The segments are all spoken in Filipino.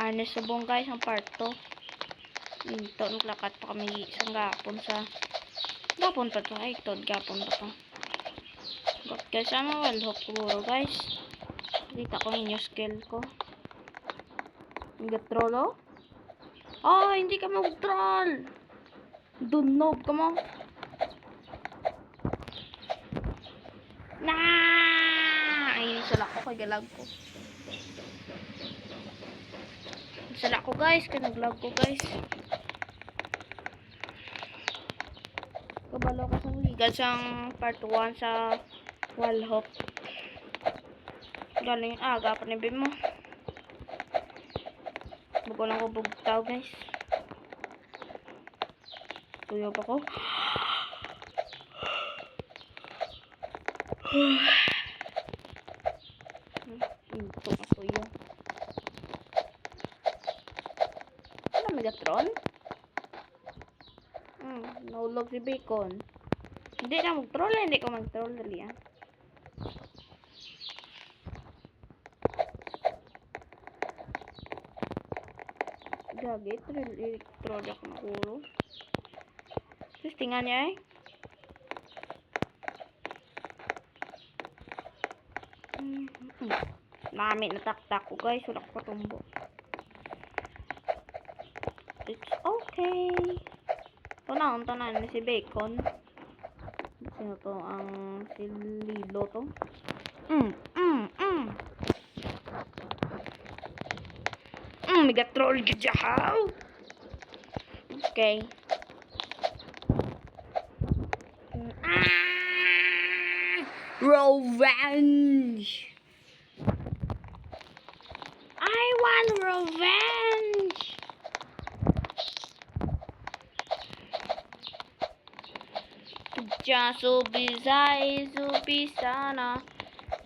Honest subong guys ang part 2. Ito naglakat pa kami isang gapon sa gapon pa to. Ay tod gapon pa to. Got guys ano well hook siguro guys. Kita ko yung skill ko. Nag-troll oh. Oh hindi ka mag-troll. Dunog ka mo. Ay sala ko kay galag ko. Sala ko guys, kay naglag ko guys. Kabalo ko sa liga sang part 1 sa wall hook. Galing aga pa ni mo. Bago lang ko bugtaw guys. Tuyo pa ko. Ito na tuyo. Ano Megatron? Nahulog si Bacon. Hindi na mag-troll, hindi ko mag-troll dali ah. Gagit, troll ako na ulo. Terus tingnan niya eh. Nami nataktak ko guys, wala ko patumbo. It's okay. Tanan ni si Bacon. Sino to? Ang si Lilo to. Megatron gijahaw. Okay. Revenge. I want revenge. Jaso bizay zubi sana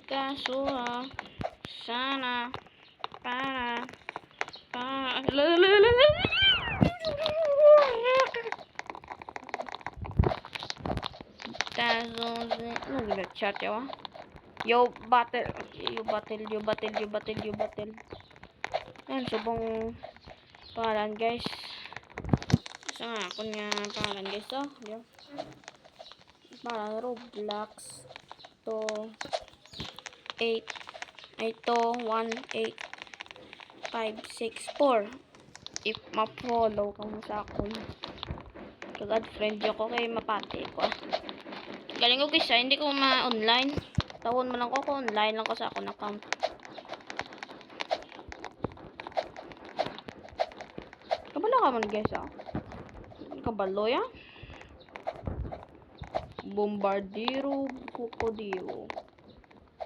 kasura sana para chat ya. Yo battle. Ayan, subong pangalan guys. Isa nga ako nga pangalan guys oh. Yo. Parang Roblox to 8 ay to 18564 if ma-follow ka mo sa akon kagad friend ko kay mapati ko galing ko guys hindi ko ma-online tawon mo lang ko online lang ko sa akon account kabalo ka man guys kabalo ya Bombardiro, Crocodilo.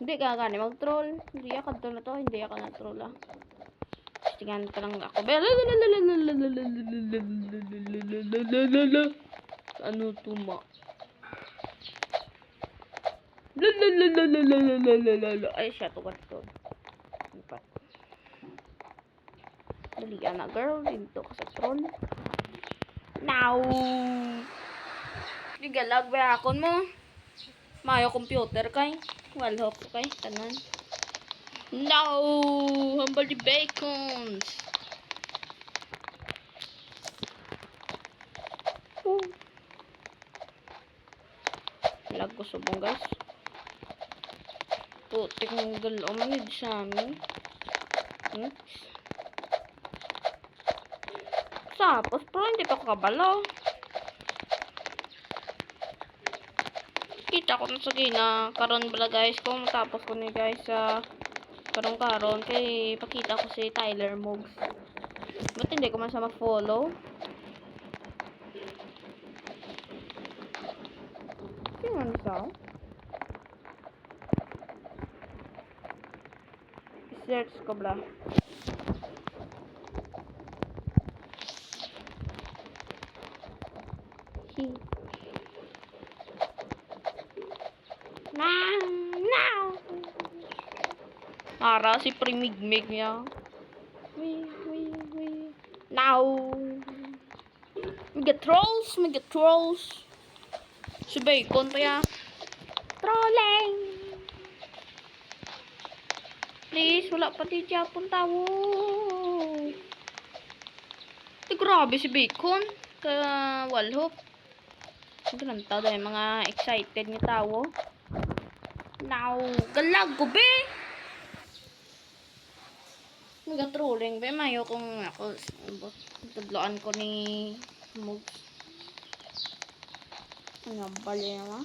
Hindi ka gani mag-troll. Hindi ka na to. Hindi ka na-troll ah. Tingnan ka lang ako. Ano to ma? Ay siya to to. Dali na girl. Dito ka sa troll. Now. Galag ba akon mo? Mayo computer kay. Wall hook kay tanan. No! Humble the bacons. Lag ko subong guys. Putik ng galo manid sa amin. Tapos pero hindi pa ko kabalo. Kita ko na sa gina karon bala guys kung matapos ko ni guys sa karon kay pakita ko si Tyler Mogs. Ba't hindi ko man siya ma-follow? Sino man siya? I-search ko bala. Ara si primigmig niya. Now. Mega trolls. Si Bacon pa ya. Trolling. Please, wala pa di Japon tawo. grabe si Bacon. Kaya walhop. Ganun dahil mga excited ni tao. Now, galag ko be. Nag-trolling be. Mayo kung ako tudloan ko ni Mugs. Ang bali naman.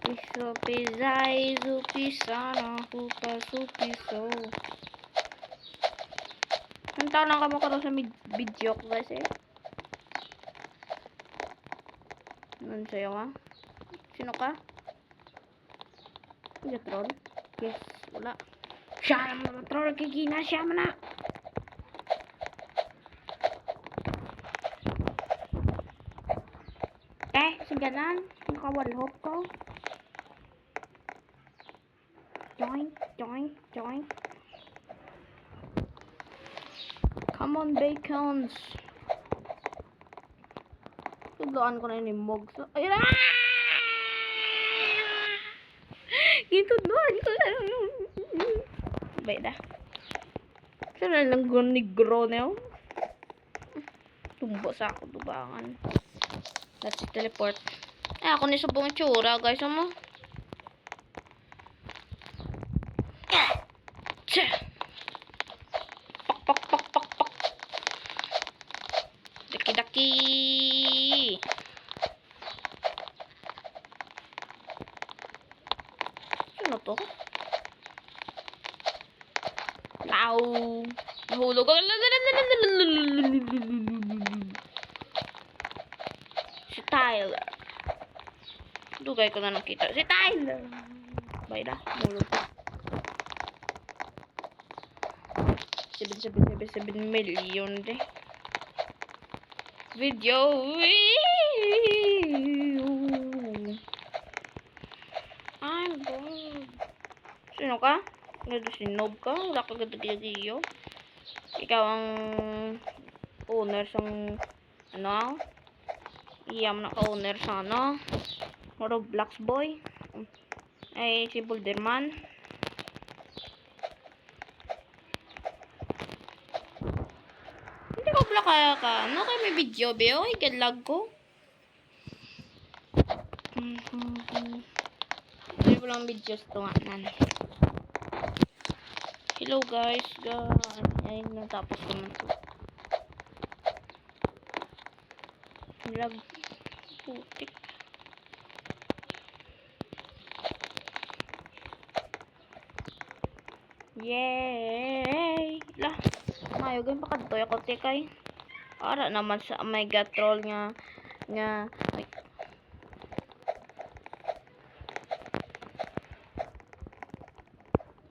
Piso pizay, zupisana, hupa supiso. Ang taon lang ka mo karoon sa video ko guys eh. Ano sa'yo nga? Sino ka? Hindi troll? Yes, wala. Siya naman troll, kikina siya man na. Siganan, nakawalhop ko. Join, join, join. Come on, bacons. Tudloan ko na yung Mugs. Ayun na! Gitudloan ko na. Beda. Sana lang negro na yun. Tumbo sa ako dubangan. Let's teleport. Ako ni subong tsura guys mo. Pak pak pak pak pak. Daki daki. Sino to? Now. Nahulog ako. Si Tyler. Dugay ko na nakita. Si Tyler. Bay na. Mulog. 7 million deh. Video. I'm bored. Sino ka? Ano si Nob ka? Wala ka gada-gada. Ikaw ang owner sang ano? Iyam na ka-owner sa ano? Roblox boy. Ay si Boulderman. Hindi ko pala kaya ka. Ano kayo may video be? Oy, galag ko. Hindi ko lang videos to nga nan. Hello guys. Ay, natapos ko man to. Lag. Putik. Yay! Lah. Mayo gan pakadtoy ako tekay. Ara naman sa my god troll nga ay.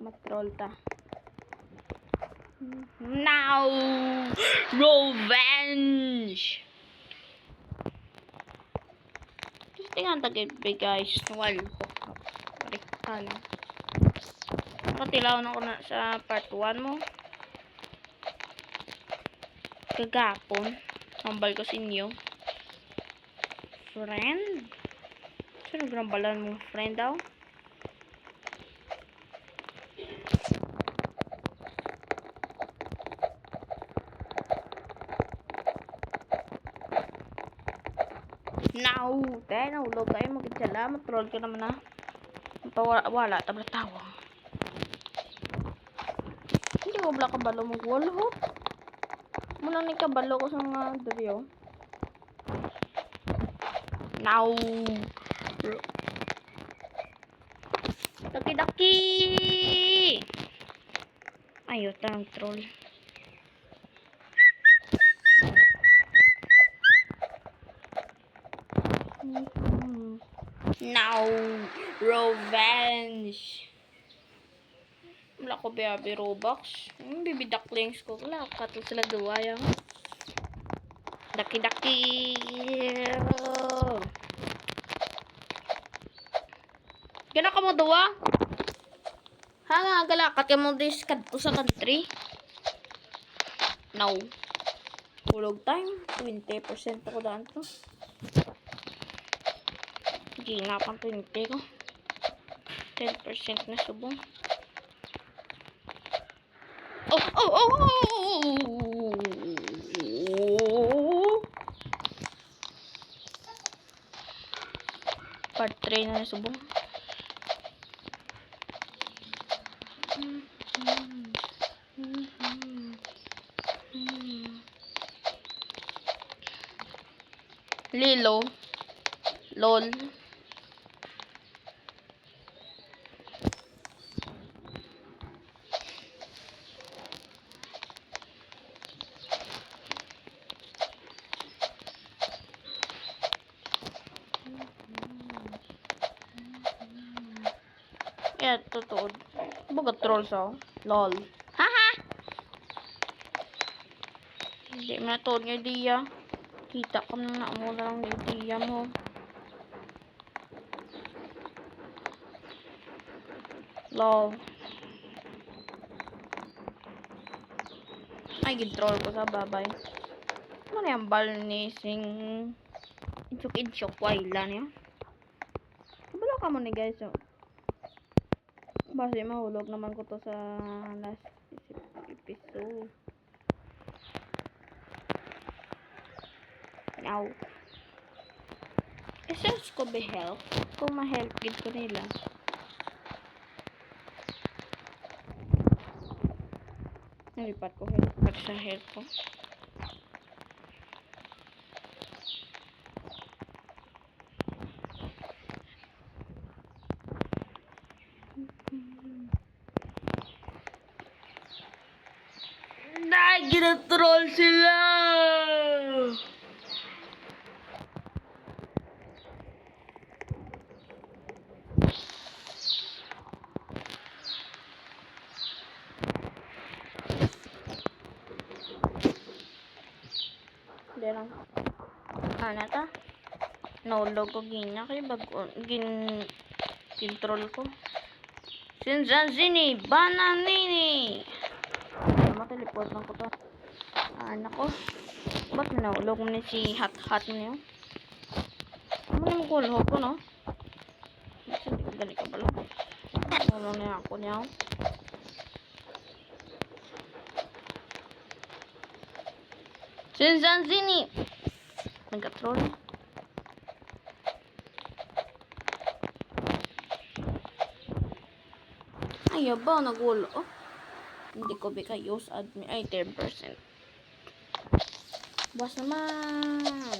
Mag-troll ta. Now revenge. Just tingnan tagay guys. Wal. Balikan. Nakatilaw na ko na sa part 1 mo. Kagapon. Hambal ko sa inyo. Friend? Sino grambalan mo friend daw? Now, tayo nahulog kayo. Mag-salamat. Troll ka naman na. Wala. Tabla-tawa. Hindi mo bala kabalo mo wall ho. Muna ni kabalo ko sa mga drio. Now. Daki-daki. Ayaw tanong troll. Now, revenge. Wala ko baby Robux. Baby ducklings ko. Wala kato sila duwayang. Daki-daki. Gana ka mo duwa? Hanga galakat ka mo dis kadto sa country. Now. Hulog time. 20% ako daan to. Gina pang 20 ko. 10% na subong. Oh, oh, oh, oh! Part 3 na subong. Lilo. LOL. Yeah, totoo. Baga trolls ako. LOL. Haha! Hindi mo na to yung idea. Kita ka na mo lang yung idea mo. LOL. Ay, gid-troll ko sa babay. Ano na yung bal ni sing insuk-insuk waila niya? Kabalo ka mo ni guys. So. Basi mahulog naman ko to sa last episode. Now. Essence ko be help. Kung ma-help gid ko nila. Nalipat ko help para sa help ko. Dahil gina-troll sila! Hindi lang. Ano ta? Naulog ko gina kay bago kin-troll ko. Sinzanzini! Bananini! Mateleport lang ko to. Anak ko. Ba't naulog mo ni si Hat-Hat niyo? Ano naman kulho ko, no? Gali ka pala. Ano na ako niya? Sinzanzini! Nagka-troll. Ay, ba? Nagulo. Oh. Hindi ko ba kayo sa admin. Ay, 10%. Buwas naman.